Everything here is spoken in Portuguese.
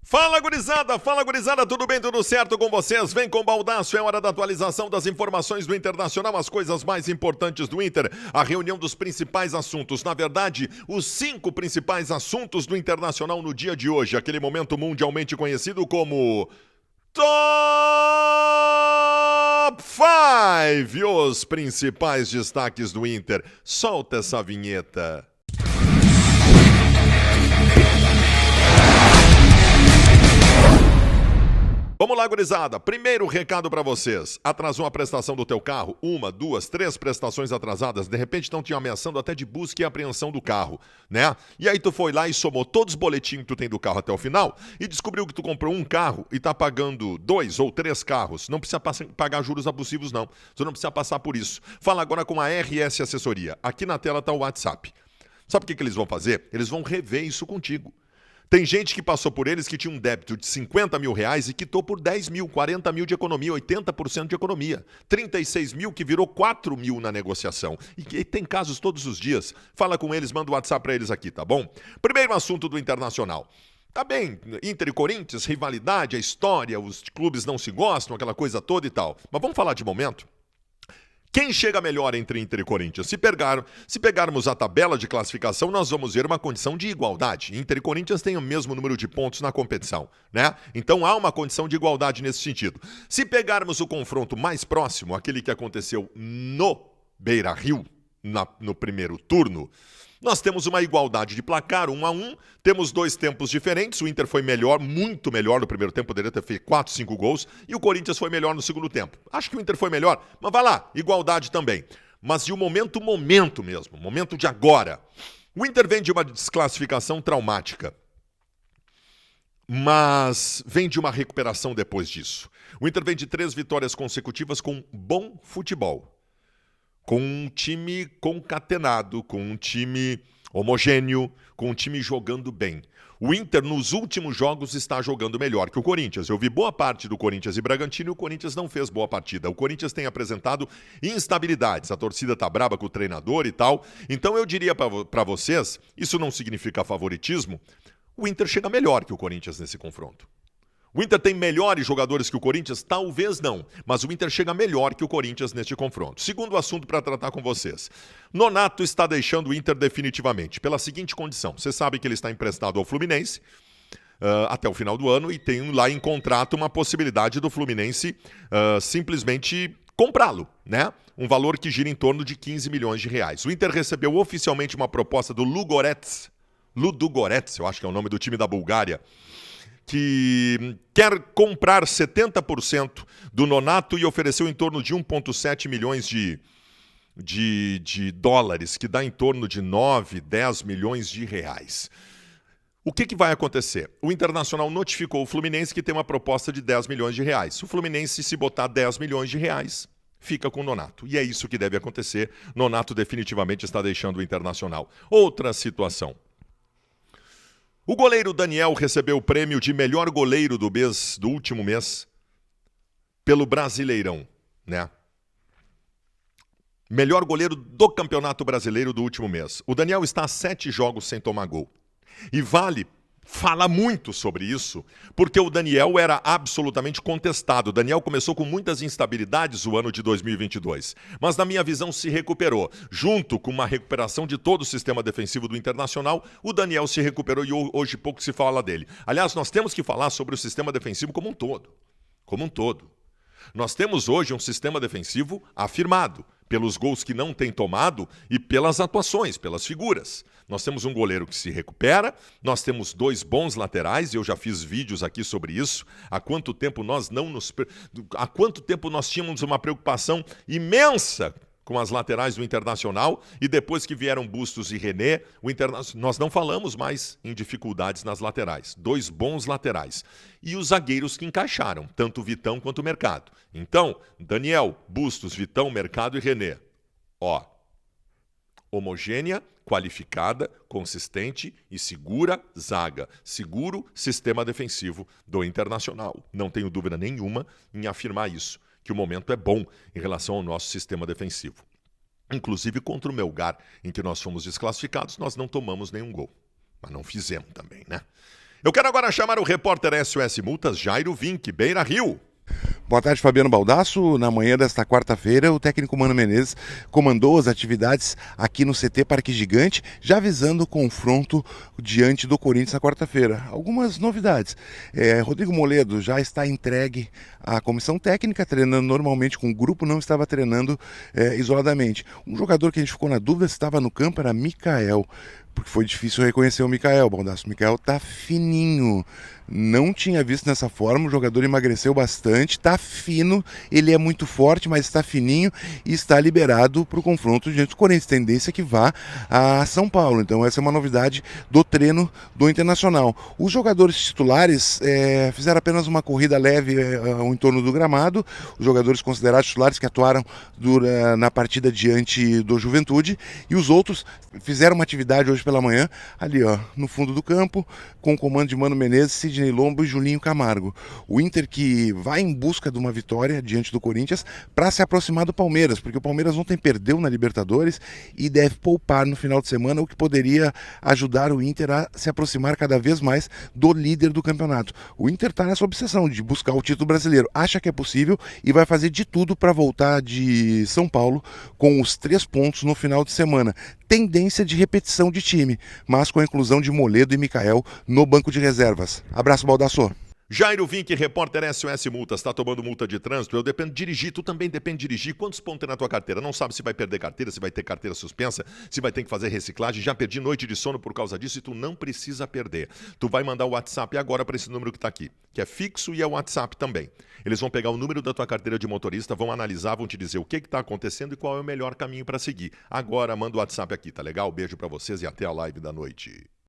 Fala gurizada, tudo bem, tudo certo com vocês? Vem com o Baldaço, é hora da atualização das informações do Internacional, as coisas mais importantes do Inter, a reunião dos principais assuntos, na verdade, os 5 principais assuntos do Internacional no dia de hoje, aquele momento mundialmente conhecido como Top 5, os principais destaques do Inter. Solta essa vinheta. Vamos lá, gurizada. Primeiro recado pra vocês. Atrasou a prestação do teu carro? 1, 2, 3 prestações atrasadas. De repente estão te ameaçando até de busca e apreensão do carro, né? E aí tu foi lá e somou todos os boletins que tu tem do carro até o final e descobriu que tu comprou um carro e tá pagando 2 ou 3 carros. Não precisa pagar juros abusivos, não. Tu não precisa passar por isso. Fala agora com a RS Assessoria. Aqui na tela tá o WhatsApp. Sabe o que eles vão fazer? Eles vão rever isso contigo. Tem gente que passou por eles que tinha um débito de 50 mil reais e quitou por 10 mil, 40 mil de economia, 80% de economia. 36 mil que virou 4 mil na negociação. E tem casos todos os dias. Fala com eles, manda o WhatsApp pra eles aqui, tá bom? Primeiro assunto do Internacional. Tá bem, Inter e Corinthians, rivalidade, a história, os clubes não se gostam, aquela coisa toda e tal. Mas vamos falar de momento? Quem chega melhor entre Inter e Corinthians? Se pegarmos a tabela de classificação, nós vamos ver uma condição de igualdade. Inter e Corinthians têm o mesmo número de pontos na competição, né? Então há uma condição de igualdade nesse sentido. Se pegarmos o confronto mais próximo, aquele que aconteceu no Beira-Rio, no primeiro turno, nós temos uma igualdade de placar, 1-1, temos 2 tempos diferentes, o Inter foi melhor, muito melhor no primeiro tempo, poderia ter feito 4, 5 gols, e o Corinthians foi melhor no segundo tempo. Acho que o Inter foi melhor, mas vai lá, igualdade também. Mas de um momento mesmo, momento de agora. O Inter vem de uma desclassificação traumática, mas vem de uma recuperação depois disso. O Inter vem de 3 vitórias consecutivas com bom futebol. Com um time concatenado, com um time homogêneo, com um time jogando bem. O Inter, nos últimos jogos, está jogando melhor que o Corinthians. Eu vi boa parte do Corinthians e Bragantino e o Corinthians não fez boa partida. O Corinthians tem apresentado instabilidades. A torcida tá braba com o treinador e tal. Então eu diria para vocês, isso não significa favoritismo, o Inter chega melhor que o Corinthians nesse confronto. O Inter tem melhores jogadores que o Corinthians? Talvez não, mas o Inter chega melhor que o Corinthians neste confronto. Segundo assunto para tratar com vocês. Nonato está deixando o Inter definitivamente, pela seguinte condição. Você sabe que ele está emprestado ao Fluminense até o final do ano e tem lá em contrato uma possibilidade do Fluminense simplesmente comprá-lo, né? Um valor que gira em torno de 15 milhões de reais. O Inter recebeu oficialmente uma proposta do Ludogorets, eu acho que é o nome do time da Bulgária, que quer comprar 70% do Nonato e ofereceu em torno de 1,7 milhões de dólares, que dá em torno de 9, 10 milhões de reais. O que vai acontecer? O Internacional notificou o Fluminense que tem uma proposta de 10 milhões de reais. O Fluminense, se botar 10 milhões de reais, fica com o Nonato. E é isso que deve acontecer. Nonato definitivamente está deixando o Internacional. Outra situação. O goleiro Daniel recebeu o prêmio de melhor goleiro do último mês pelo Brasileirão, né? Melhor goleiro do Campeonato Brasileiro do último mês. O Daniel está a 7 jogos sem tomar gol. E fala muito sobre isso, porque o Daniel era absolutamente contestado. O Daniel começou com muitas instabilidades o ano de 2022, mas na minha visão se recuperou. Junto com uma recuperação de todo o sistema defensivo do Internacional, o Daniel se recuperou e hoje pouco se fala dele. Aliás, nós temos que falar sobre o sistema defensivo como um todo. Como um todo. Nós temos hoje um sistema defensivo afirmado, pelos gols que não tem tomado e pelas atuações, pelas figuras. Nós temos um goleiro que se recupera, nós temos 2 bons laterais, eu já fiz vídeos aqui sobre isso. Há quanto tempo nós tínhamos uma preocupação imensa com as laterais do Internacional e depois que vieram Bustos e René, nós não falamos mais em dificuldades nas laterais. 2 bons laterais. E os zagueiros que encaixaram, tanto o Vitão quanto o Mercado. Então, Daniel, Bustos, Vitão, Mercado e René. Homogênea, qualificada, consistente e segura zaga. Seguro sistema defensivo do Internacional. Não tenho dúvida nenhuma em afirmar isso, que o momento é bom em relação ao nosso sistema defensivo. Inclusive contra o Melgar, em que nós fomos desclassificados, nós não tomamos nenhum gol. Mas não fizemos também, né? Eu quero agora chamar o repórter SOS Multas, Jairo Vinck, Beira Rio. Boa tarde, Fabiano Baldasso. Na manhã desta quarta-feira, o técnico Mano Menezes comandou as atividades aqui no CT Parque Gigante, já visando o confronto diante do Corinthians na quarta-feira. Algumas novidades. Rodrigo Moledo já está entregue à comissão técnica, treinando normalmente com o grupo, não estava treinando isoladamente. Um jogador que a gente ficou na dúvida se estava no campo era Mikael, porque foi difícil reconhecer o Mikael, Baldasso. O Mikael tá fininho. Não tinha visto dessa forma, o jogador emagreceu bastante, tá fino, ele é muito forte, mas está fininho e está liberado para o confronto diante do Corinthians. Tendência que vá a São Paulo. Então essa é uma novidade do treino do Internacional. Os jogadores titulares fizeram apenas uma corrida leve ao entorno do gramado, os jogadores considerados titulares que atuaram na partida diante do Juventude, e os outros fizeram uma atividade hoje pela manhã, ali no fundo do campo, com o comando de Mano Menezes, Sidney Lombo e Julinho Camargo. O Inter que vai em busca de uma vitória diante do Corinthians para se aproximar do Palmeiras, porque o Palmeiras ontem perdeu na Libertadores e deve poupar no final de semana, o que poderia ajudar o Inter a se aproximar cada vez mais do líder do campeonato. O Inter está nessa obsessão de buscar o título brasileiro, acha que é possível e vai fazer de tudo para voltar de São Paulo com os 3 pontos no final de semana. Tendência de repetição de time, mas com a inclusão de Moledo e Mikael no banco de reservas. Abraço, Baldasso. Jairo Vinck, repórter SOS Multas, tá tomando multa de trânsito? Eu dependo de dirigir, tu também depende de dirigir. Quantos pontos tem na tua carteira? Não sabe se vai perder carteira, se vai ter carteira suspensa, se vai ter que fazer reciclagem. Já perdi noite de sono por causa disso e tu não precisa perder. Tu vai mandar o WhatsApp agora para esse número que tá aqui, que é fixo e é o WhatsApp também. Eles vão pegar o número da tua carteira de motorista, vão analisar, vão te dizer o que tá acontecendo e qual é o melhor caminho para seguir. Agora manda o WhatsApp aqui, tá legal? Beijo para vocês e até a live da noite.